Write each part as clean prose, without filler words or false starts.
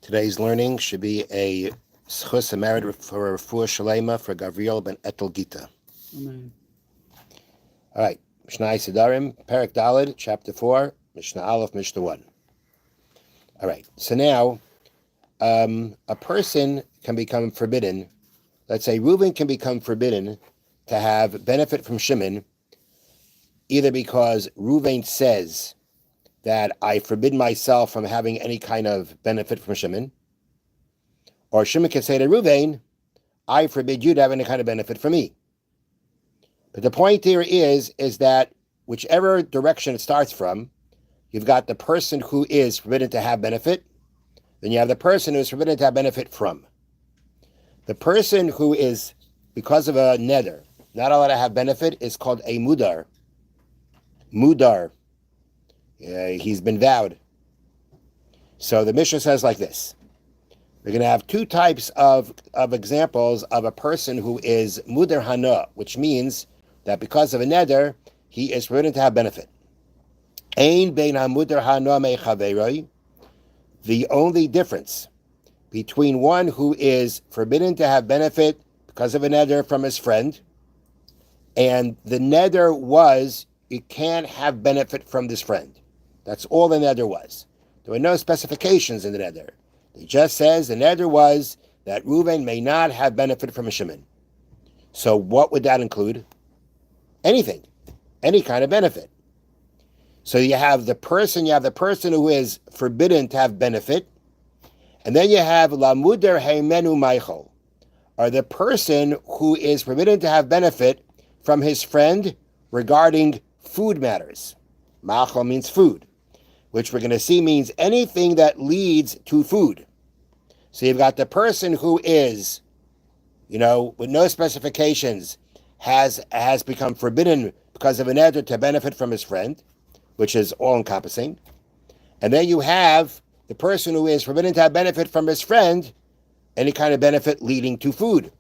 Today's learning should be a schus, a merit for Refuah Shalema for Gavriel ben Etel Gita. Amen. All right, Mishna Nedarim, Perek Daled, Chapter 4, Mishnah Aleph, Mishnah 1. All right, so now a person can become forbidden. Let's say Reuben can become forbidden to have benefit from Shimon, either because Reuben says that I forbid myself from having any kind of benefit from Shimon, or Shimon can say to Reuben, I forbid you to have any kind of benefit from me. But the point here is that whichever direction it starts from, you've got the person who is forbidden to have benefit, then you have the person who is forbidden to have benefit from. The person who is, because of a neder, not allowed to have benefit is called a mudar. Mudar. He's been vowed. So the Mishnah says like this. We're going to have two types of examples of a person who is mudar hana, which means that because of a neder, he is forbidden to have benefit. Ein bein ha-mudar hana me'chaveroi. The only difference between one who is forbidden to have benefit because of a neder from his friend, and the neder was, you can't have benefit from this friend. That's all the neder was. There were no specifications in the neder. It just says the neder was that Reuven may not have benefit from a Shimon. So what would that include? Anything. Any kind of benefit. So you have the person who is forbidden to have benefit, and then you have Lamudar Heimenu Meichel, or the person who is forbidden to have benefit from his friend regarding food matters. Machal means food, which we're going to see means anything that leads to food. So you've got the person who is, with no specifications, has become forbidden because of an neder to benefit from his friend, which is all-encompassing. And then you have the person who is forbidden to have benefit from his friend, any kind of benefit leading to food.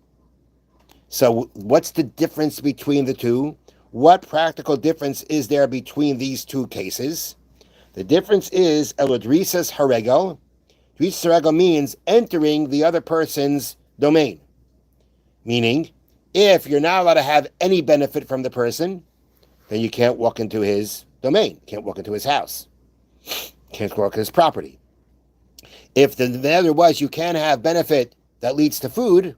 So what's the difference between the two? What practical difference is there between these two cases? The difference is elodrisas haregel. Drisas haregel means entering the other person's domain. Meaning, if you're not allowed to have any benefit from the person, then you can't walk into his domain, can't walk into his house, can't walk into his property. If the neder was you can have benefit that leads to food,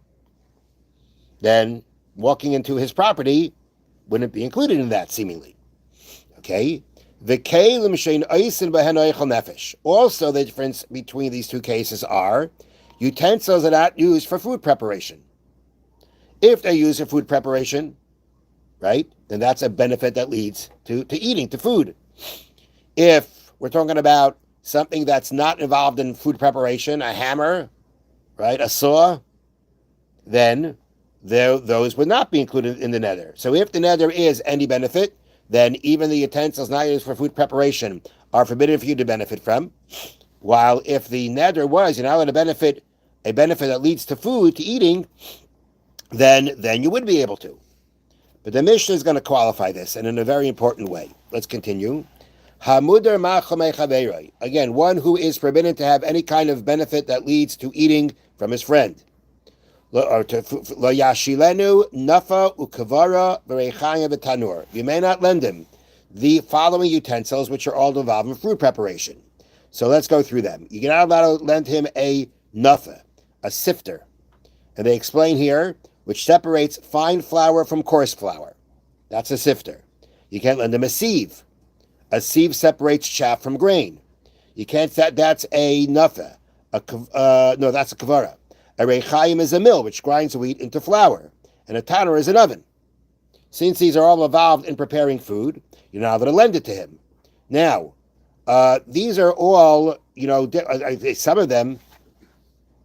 then walking into his property wouldn't be included in that, seemingly. Okay? Also, the difference between these two cases are utensils are not used for food preparation. If they're used for food preparation, right, then that's a benefit that leads to eating, to food. If we're talking about something that's not involved in food preparation, a hammer, right, a saw, then those would not be included in the neder. So if the neder is any benefit, then even the utensils not used for food preparation are forbidden for you to benefit from. While if the neder was you're not allowed to benefit a benefit that leads to food, to eating, then you would be able to. But the Mishnah is going to qualify this, and in a very important way. Let's continue. Hamudar ma'achal me'chaveroi. Again, one who is forbidden to have any kind of benefit that leads to eating from his friend. Lo yashilenu nafa ukavara v'reichaya v'tanur. You may not lend him the following utensils, which are all involved in food preparation. So let's go through them. You're not allowed to lend him a nafa, a sifter. And they explain here, which separates fine flour from coarse flour. That's a sifter. You can't lend him a sieve. A sieve separates chaff from grain. You can't. That's a nafa. No, that's a kavara. A reichayim is a mill which grinds wheat into flour, and a tanner is an oven. Since these are all involved in preparing food, you're not allowed to lend it to him. Now, these are all, some of them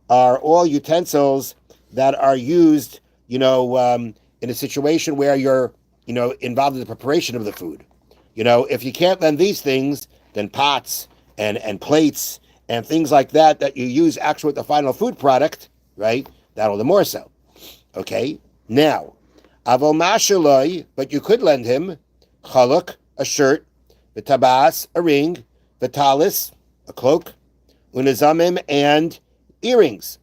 are all utensils that are used, in a situation where you're, involved in the preparation of the food. If you can't lend these things, then pots and plates and things like that you use actually with the final food product, right? That all the more so. Okay? Now, avol mashaloi, but you could lend him chaluk, a shirt, v'tabas, a ring, v'talis, a cloak, unazamim, and earrings,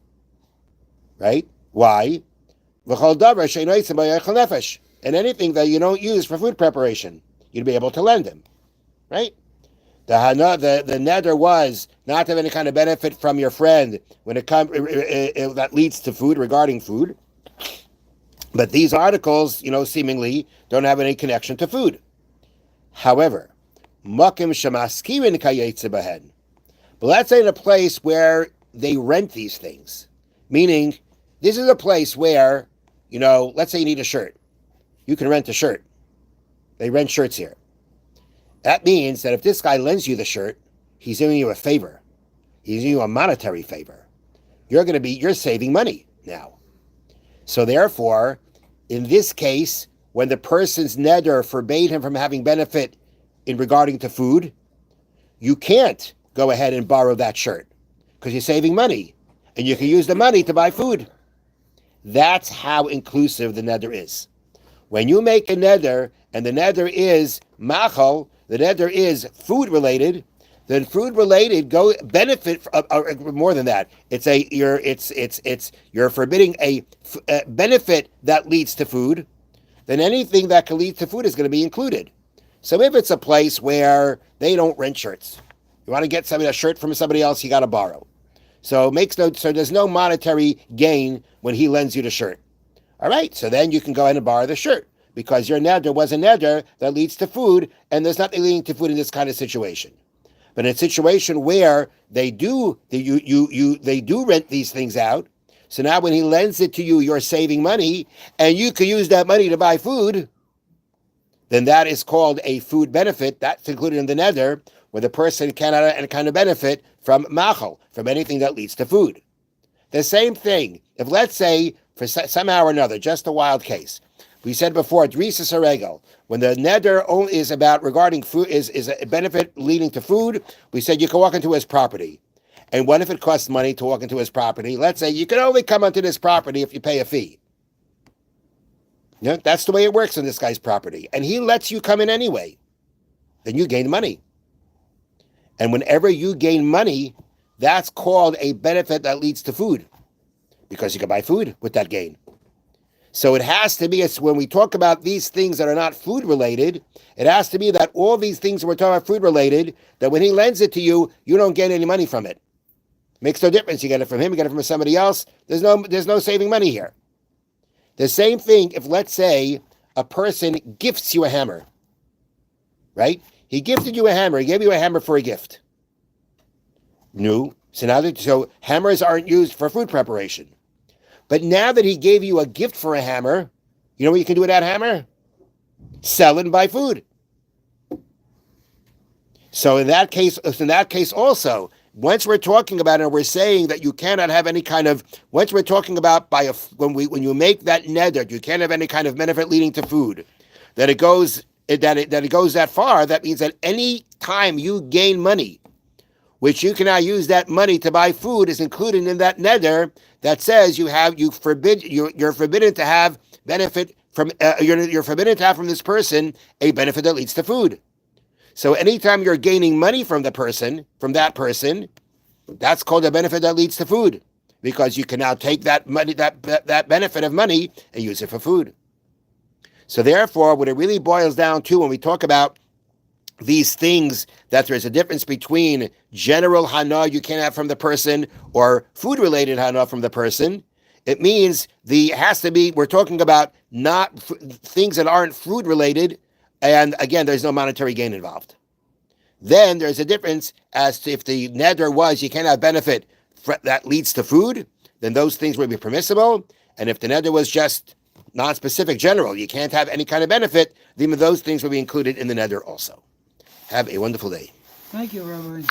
right? Why? And anything that you don't use for food preparation, you'd be able to lend him, right? The neder was not to have any kind of benefit from your friend when it comes that leads to food, regarding food. But these articles, seemingly don't have any connection to food. However, makim shemaskirin kayetze behen. But let's say in a place where they rent these things, meaning this is a place where, let's say you need a shirt. You can rent a shirt. They rent shirts here. That means that if this guy lends you the shirt, he's doing you a favor. He's doing you a monetary favor. You're saving money now. So therefore, in this case, when the person's neder forbade him from having benefit in regarding to food, you can't go ahead and borrow that shirt because you're saving money and you can use the money to buy food. That's how inclusive the neder is. When you make a neder and the neder is machal, the neder is food related, then food related go benefit more than that. You're forbidding a benefit that leads to food. Then anything that can lead to food is going to be included. So if it's a place where they don't rent shirts, you want to get a shirt from somebody else, you got to borrow. So there's no monetary gain when he lends you the shirt. All right, so then you can go ahead and borrow the shirt because your neder was a neder that leads to food, and there's nothing leading to food in this kind of situation. But in a situation where they do rent these things out, so now when he lends it to you, you're saving money, and you can use that money to buy food, then that is called a food benefit. That's included in the neder, where the person cannot have any kind of benefit from machal, from anything that leads to food. The same thing, if let's say, for somehow or another, just a wild case, we said before, Drisas Haregel, when the neder only is about regarding food, is a benefit leading to food, we said you can walk into his property. And what if it costs money to walk into his property? Let's say you can only come onto this property if you pay a fee. That's the way it works on this guy's property. And he lets you come in anyway. Then you gain money. And whenever you gain money, that's called a benefit that leads to food. Because you can buy food with that gain. So it has to be, when we talk about these things that are not food related, it has to be that all these things that we're talking about food related, that when he lends it to you, you don't get any money from it. Makes no difference. You get it from him, you get it from somebody else. There's no saving money here. The same thing if, let's say, a person gifts you a hammer, right? He gifted you a hammer. He gave you a hammer for a gift. No. So hammers aren't used for food preparation. But now that he gave you a gift for a hammer, you know what you can do with that hammer? Sell it and buy food. So in that case also, once we're talking about it, and we're saying that you cannot have any kind of, once we're talking about when you make that neder, you can't have any kind of benefit leading to food, that it goes that far. That means that any time you gain money, which you can now use that money to buy food, is included in that neder that says you're forbidden to have benefit from you're forbidden to have from this person a benefit that leads to food. So anytime you're gaining money from that person, that's called a benefit that leads to food, because you can now take that money, that benefit of money, and use it for food. So therefore, what it really boils down to when we talk about these things, that there's a difference between general hana you can't have from the person or food-related hana from the person, it means we're talking about not things that aren't food-related, and again, there's no monetary gain involved. Then there's a difference as to if the neder was you can't have benefit that leads to food, then those things would be permissible. And if the neder was just non-specific, general, you can't have any kind of benefit, then those things would be included in the neder also. Have a wonderful day. Thank you, Rabbi.